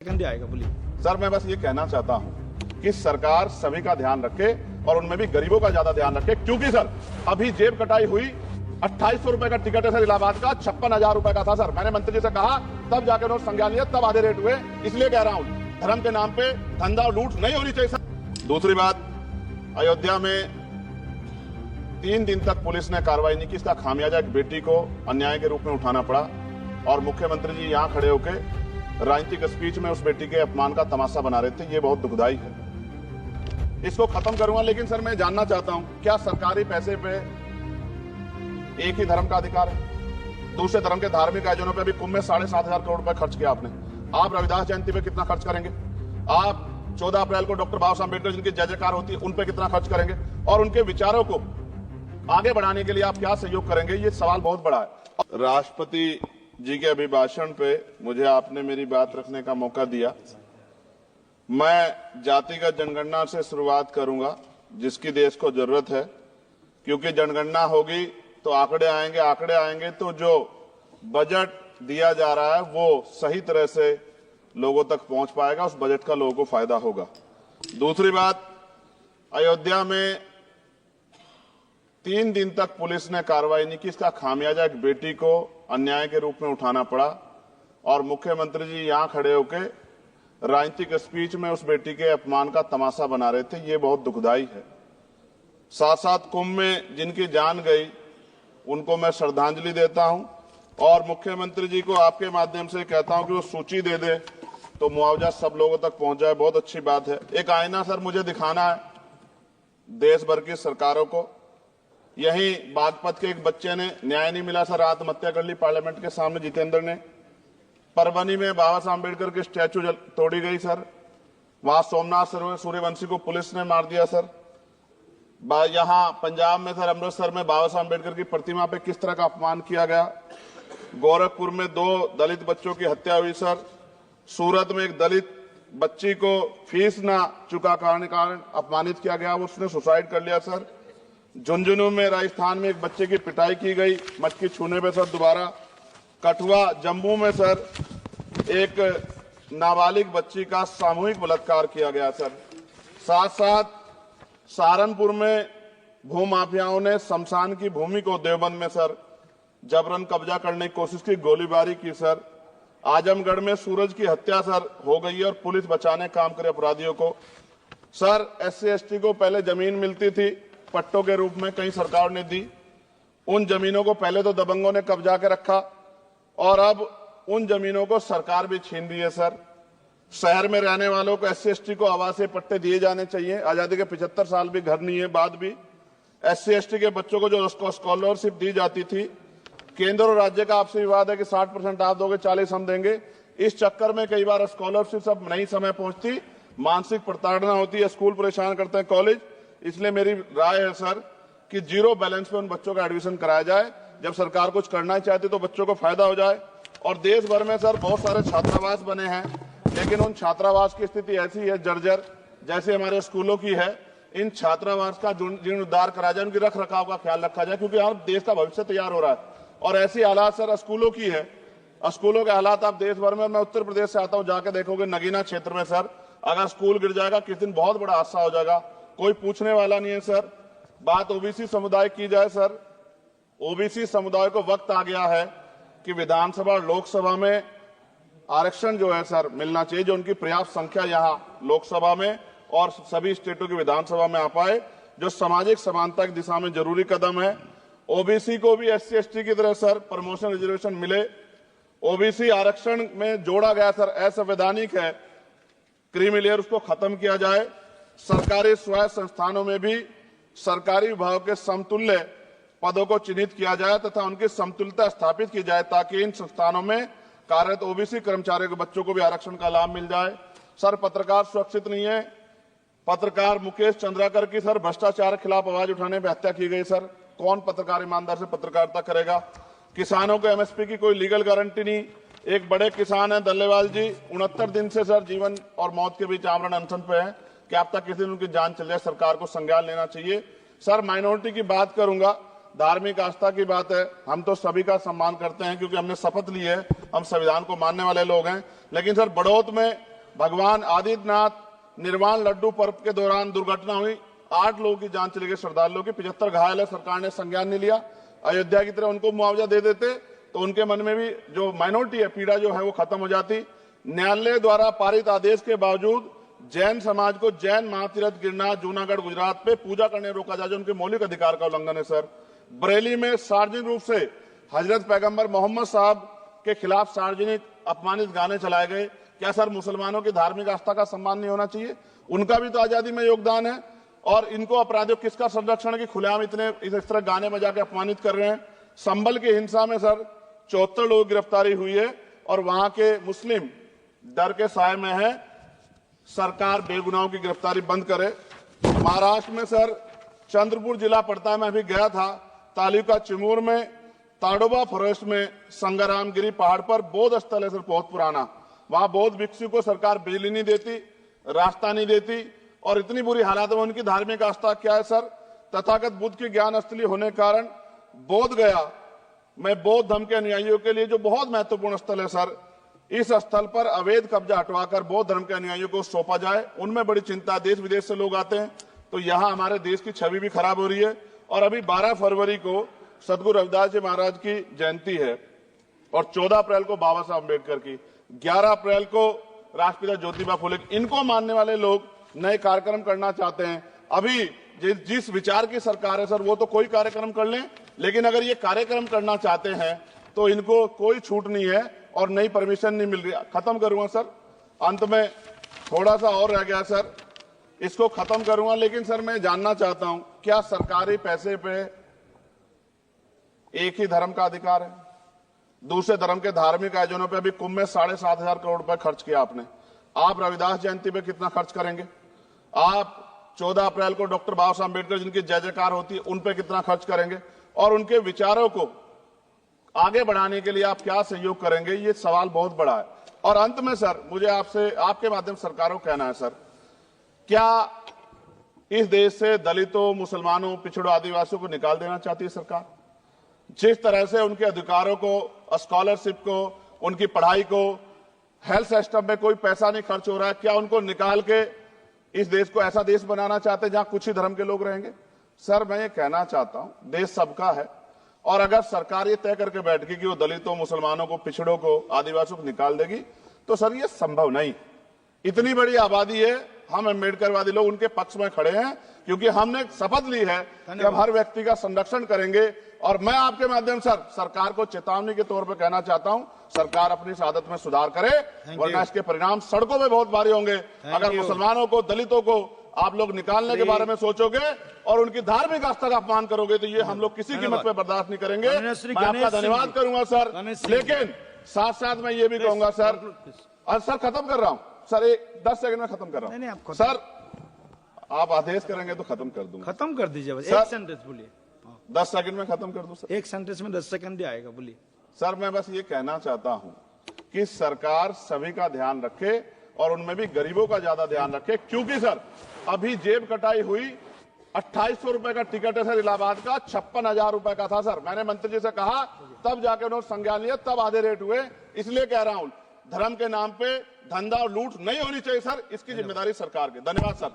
आएगा बोलिए। सर मैं बस ये कहना चाहता हूं कि सरकार सभी का ध्यान रखे और उनमें भी गरीबों का ज्यादा ध्यान रखे, क्योंकि सर अभी जेब कटाई हुई 2800 रुपए का टिकट है सर इलाहाबाद का, 56,000 रुपए का था सर। मैंने मंत्री जी से कहा, तब जाकर उन्होंने संज्ञान लिया, तब आधे रेट हुए। इसलिए कह रहा हूं धर्म के नाम पे धंधा और लूट नहीं होनी चाहिए सर। दूसरी बात, अयोध्या में 3 दिन तक पुलिस ने कार्रवाई नहीं की, इसका खामियाजा एक बेटी को अन्याय के रूप में उठाना पड़ा और मुख्यमंत्री जी यहां खड़े होकर राजनीतिक स्पीच में उस बेटी के अपमान का तमाशा बना रहे थे। ये बहुत दुखदाई है, इसको खत्म करूंगा। लेकिन सर मैं जानना चाहता हूं, क्या सरकारी पैसे पे एक ही धर्म का अधिकार है? दूसरे धर्म के धार्मिक आयोजनों पे भी कुंभ में 7,500 करोड़ रुपए खर्च किया आपने। आप रविदास जयंती पे कितना खर्च करेंगे? आप 14 अप्रैल को डॉक्टर बाबा साहब अम्बेडकर जिनकी जय जयकार होती है उन पे कितना खर्च करेंगे? और उनके विचारों को आगे बढ़ाने के लिए आप क्या सहयोग करेंगे? ये सवाल बहुत बड़ा है। राष्ट्रपति जी के अभिभाषण पे मुझे आपने मेरी बात रखने का मौका दिया। मैं जातिगत जनगणना से शुरुआत करूंगा, जिसकी देश को जरूरत है, क्योंकि जनगणना होगी तो आंकड़े आएंगे तो जो बजट दिया जा रहा है वो सही तरह से लोगों तक पहुंच पाएगा, उस बजट का लोगों को फायदा होगा। दूसरी बात, अयोध्या में 3 दिन तक पुलिस ने कार्रवाई नहीं की, इसका खामियाजा एक बेटी को अन्याय के रूप में उठाना पड़ा और मुख्यमंत्री जी यहां खड़े होकर राजनीतिक स्पीच में उस बेटी के अपमान का तमाशा बना रहे थे। ये बहुत दुखदाई है। साथ साथ कुंभ में जिनकी जान गई उनको मैं श्रद्धांजलि देता हूं और मुख्यमंत्री जी को आपके माध्यम से कहता हूं कि वो सूची दे दे तो मुआवजा सब लोगों तक पहुंच जाए। बहुत अच्छी बात है। एक आईना सर मुझे दिखाना है देश भर की सरकारों को। यही बागपत के एक बच्चे ने न्याय नहीं मिला सर, आत्महत्या कर ली पार्लियामेंट के सामने, जितेंद्र ने। परभनी में बाबा साहब अम्बेडकर की स्टैचू तोड़ी गई सर, वहां सोमनाथ सूर्यवंशी को पुलिस ने मार दिया सर। यहां पंजाब में सर अमृतसर में बाबा साहब अम्बेडकर की प्रतिमा पे किस तरह का अपमान किया गया। गोरखपुर में 2 दलित बच्चों की हत्या हुई सर। सूरत में एक दलित बच्ची को फीस ना चुका कारण अपमानित किया गया, उसने सुसाइड कर लिया सर। झुंझुनू में राजस्थान में एक बच्चे की पिटाई की गई मटकी छूने पे सर दोबारा। कठुआ जम्मू में सर एक नाबालिग बच्ची का सामूहिक बलात्कार किया गया सर। साथ साथ सहारनपुर में भूमाफियाओं ने शमशान की भूमि को देवबंद में सर जबरन कब्जा करने की कोशिश की, गोलीबारी की सर। आजमगढ़ में सूरज की हत्या सर हो गई है और पुलिस बचाने काम करे अपराधियों को। सर SC ST को पहले जमीन मिलती थी पट्टों के रूप में, कई सरकार ने दी। उन जमीनों को पहले तो दबंगों ने कब्जा के रखा और अब उन जमीनों को सरकार भी छीन रही है सर। शहर में रहने वालों को SC ST को आवासीय पट्टे दिए जाने चाहिए। आजादी के 75 साल भी घर नहीं है, बाद भी SC ST के बच्चों को जो स्कॉलरशिप दी जाती थी, केंद्र और राज्य का आपसी विवाद है कि 60% आप दोगे, 40 हम देंगे। इस चक्कर में कई बार स्कॉलरशिप सब नहीं समय पहुंचती, मानसिक प्रताड़ना होती है, स्कूल परेशान करते हैं, कॉलेज। इसलिए मेरी राय है सर कि 0 बैलेंस पे उन बच्चों का एडमिशन कराया जाए। जब सरकार कुछ करना ही चाहती तो बच्चों को फायदा हो जाए। और देश भर में सर बहुत सारे छात्रावास बने हैं, लेकिन उन छात्रावास की स्थिति ऐसी है जर्जर, जैसे हमारे स्कूलों की है। इन छात्रावास का जीर्णोद्धार कराया जाए, उनकी रख रखाव का ख्याल रखा जाए, क्योंकि यहाँ देश का भविष्य तैयार हो रहा है। और ऐसी हालात सर स्कूलों की है, स्कूलों के हालात आप देश भर में, मैं उत्तर प्रदेश से आता हूँ, जाके देखोगे नगीना क्षेत्र में सर अगर स्कूल गिर जाएगा किस दिन बहुत बड़ा हादसा हो जाएगा, कोई पूछने वाला नहीं है सर। बात OBC समुदाय की जाए सर, OBC समुदाय को वक्त आ गया है कि विधानसभा और लोकसभा में आरक्षण जो है सर मिलना चाहिए, जो उनकी पर्याप्त संख्या यहाँ लोकसभा में और सभी स्टेटों की विधानसभा में आ पाए, जो सामाजिक समानता की दिशा में जरूरी कदम है। OBC को भी SC ST की तरह सर प्रमोशन रिजर्वेशन मिले। OBC आरक्षण में जोड़ा गया सर असंवैधानिक है, क्रीमी लेयर उसको खत्म किया जाए। सरकारी स्वायत्त संस्थानों में भी सरकारी विभागों के समतुल्य पदों को चिन्हित किया जाए तथा उनकी समतुल्यता स्थापित की जाए, ताकि इन संस्थानों में कार्यरत OBC कर्मचारियों के बच्चों को भी आरक्षण का लाभ मिल जाए। सर पत्रकार सुरक्षित नहीं है। पत्रकार मुकेश चंद्राकर की सर भ्रष्टाचार के खिलाफ आवाज उठाने पर हत्या की गई सर। कौन पत्रकार ईमानदार से पत्रकारिता करेगा? किसानों को MSP की कोई लीगल गारंटी नहीं। एक बड़े किसान है दल्लेवाल जी, 69 दिन से सर जीवन और मौत के बीच आमरण अनशन पे है। क्या अब तक किसी दिन उनकी जान चल जाए? सरकार को संज्ञान लेना चाहिए। सर माइनॉरिटी की बात करूंगा, धार्मिक आस्था की बात है, हम तो सभी का सम्मान करते हैं क्योंकि हमने शपथ ली है, हम संविधान को मानने वाले लोग हैं। लेकिन सर बड़ौत में भगवान आदित्यनाथ निर्वाण लड्डू पर्व के दौरान दुर्घटना हुई, 8 लोगों की जान चली गई, श्रद्धालुओं की 75 घायल है। सरकार ने संज्ञान नहीं लिया। अयोध्या की तरह उनको मुआवजा दे देते तो उनके मन में भी जो माइनॉरिटी है पीड़ा जो है वो खत्म हो जाती। न्यायालय द्वारा पारित आदेश के बावजूद जैन समाज को जैन महातीर्थ गिरनार जूनागढ़ गुजरात पे पूजा करने रोका जाए, जो उनके मौलिक अधिकार का उल्लंघन है। सर, बरेली में सार्वजनिक रूप से हजरत पैगंबर मोहम्मद साहब के खिलाफ सार्वजनिक अपमानित गाने चलाए गए। क्या सर मुसलमानों की धार्मिक आस्था का सम्मान नहीं होना चाहिए? उनका भी तो आजादी में योगदान है। और इनको अपराधियों किसका संरक्षण की खुलेआम इतने इस तरह गाने बजा के अपमानित कर रहे हैं। संभल की हिंसा में सर 74 लोगों की गिरफ्तारी हुई है और वहां के मुस्लिम डर के साए में है। सरकार बेगुनाहों की गिरफ्तारी बंद करे। महाराष्ट्र में सर चंद्रपुर जिला पड़ता है, मैं अभी गया था। तालुका चिमूर में ताडोबा फॉरेस्ट में संग्रामगिरी पहाड़ पर बौद्ध स्थल है सर, बहुत पुराना। वहां बौद्ध भिक्षु को सरकार बिजली नहीं देती, रास्ता नहीं देती और इतनी बुरी हालत में उनकी धार्मिक आस्था क्या है सर? तथागत बुद्ध की ज्ञान स्थली होने के कारण बोध गया में बौद्ध धर्म के अनुयायियों के लिए जो बहुत महत्वपूर्ण स्थल है सर, इस स्थल पर अवैध कब्जा हटवाकर बौद्ध धर्म के अनुयायियों को सौंपा जाए। उनमें बड़ी चिंता, देश विदेश से लोग आते हैं तो यहाँ हमारे देश की छवि भी खराब हो रही है। और अभी 12 फरवरी को सदगुरु रविदास जी महाराज की जयंती है और 14 अप्रैल को बाबा साहब अम्बेडकर की, 11 अप्रैल को राष्ट्रपिता ज्योतिबा फुले। इनको मानने वाले लोग नए कार्यक्रम करना चाहते हैं। अभी जिस विचार की सरकार है सर, वो तो कोई कार्यक्रम कर लें, लेकिन अगर ये कार्यक्रम करना चाहते हैं तो इनको कोई छूट नहीं है और नई परमिशन नहीं मिल रही। खत्म करूंगा सर, अंत में थोड़ा सा और रह गया सर, इसको खत्म करूंगा। लेकिन सर मैं जानना चाहता हूं, क्या सरकारी पैसे पे एक ही धर्म का अधिकार है? दूसरे धर्म के धार्मिक आयोजनों पे अभी कुंभ में 7,500 करोड़ रुपए खर्च किया आपने। आप रविदास जयंती पे कितना खर्च करेंगे? आप 14 अप्रैल को डॉक्टर बाबा साहब अम्बेडकर जिनकी जय जयकार होती है उन पे कितना खर्च करेंगे? और उनके विचारों को आगे बढ़ाने के लिए आप क्या सहयोग करेंगे? ये सवाल बहुत बड़ा है। और अंत में सर मुझे आपसे आपके माध्यम सरकारों को कहना है सर, क्या इस देश से दलितों, मुसलमानों, पिछड़ों, आदिवासियों को निकाल देना चाहती है सरकार? जिस तरह से उनके अधिकारों को, स्कॉलरशिप को, उनकी पढ़ाई को, हेल्थ सिस्टम में कोई पैसा नहीं खर्च हो रहा है, क्या उनको निकाल के इस देश को ऐसा देश बनाना चाहते हैं जहां कुछ ही धर्म के लोग रहेंगे? सर मैं ये कहना चाहता हूं, देश सबका है और अगर सरकार ये तय करके बैठ गई कि वो दलितों, मुसलमानों को, पिछड़ों को, आदिवासियों को निकाल देगी तो सर ये संभव नहीं। इतनी बड़ी आबादी है, हम अम्बेडकरवादी लोग उनके पक्ष में खड़े हैं क्योंकि हमने शपथ ली है कि हम हर व्यक्ति का संरक्षण करेंगे। और मैं आपके माध्यम सर सरकार को चेतावनी के तौर पर कहना चाहता हूं, सरकार अपनी इस आदत में सुधार करे वरना इसके परिणाम सड़कों में बहुत भारी होंगे। अगर मुसलमानों को, दलितों को आप लोग निकालने के बारे में सोचोगे और उनकी धार्मिक आस्था का अपमान करोगे तो ये हम लोग किसी कीमत पे बर्दाश्त नहीं करेंगे। मैं आपका धन्यवाद करूंगा सर, लेकिन साथ साथ मैं ये भी कहूंगा सर, और सर खत्म कर रहा हूं सर, 10 सेकंड में खत्म कर रहा हूं सर, आप आदेश करेंगे तो खत्म कर दूंगा। खत्म कर दीजिए, एक सेंटेंस बोलिए। 10 सेकंड में खत्म कर दूं सर? एक सेंटेंस में 10 सेकंड ही आएगा, बोलिए। सर मैं बस ये कहना चाहता हूं कि सरकार सभी का ध्यान रखे और उनमें भी गरीबों का ज्यादा ध्यान रखे, क्योंकि सर अभी जेब कटाई हुई 2800 रुपए का टिकट है सर इलाहाबाद का, 56,000 रुपए का था सर। मैंने मंत्री जी से कहा, तब जाके उन्होंने संज्ञान लिया, तब आधे रेट हुए। इसलिए कह रहा हूं धर्म के नाम पे धंधा और लूट नहीं होनी चाहिए सर, इसकी जिम्मेदारी सरकार की। धन्यवाद सर।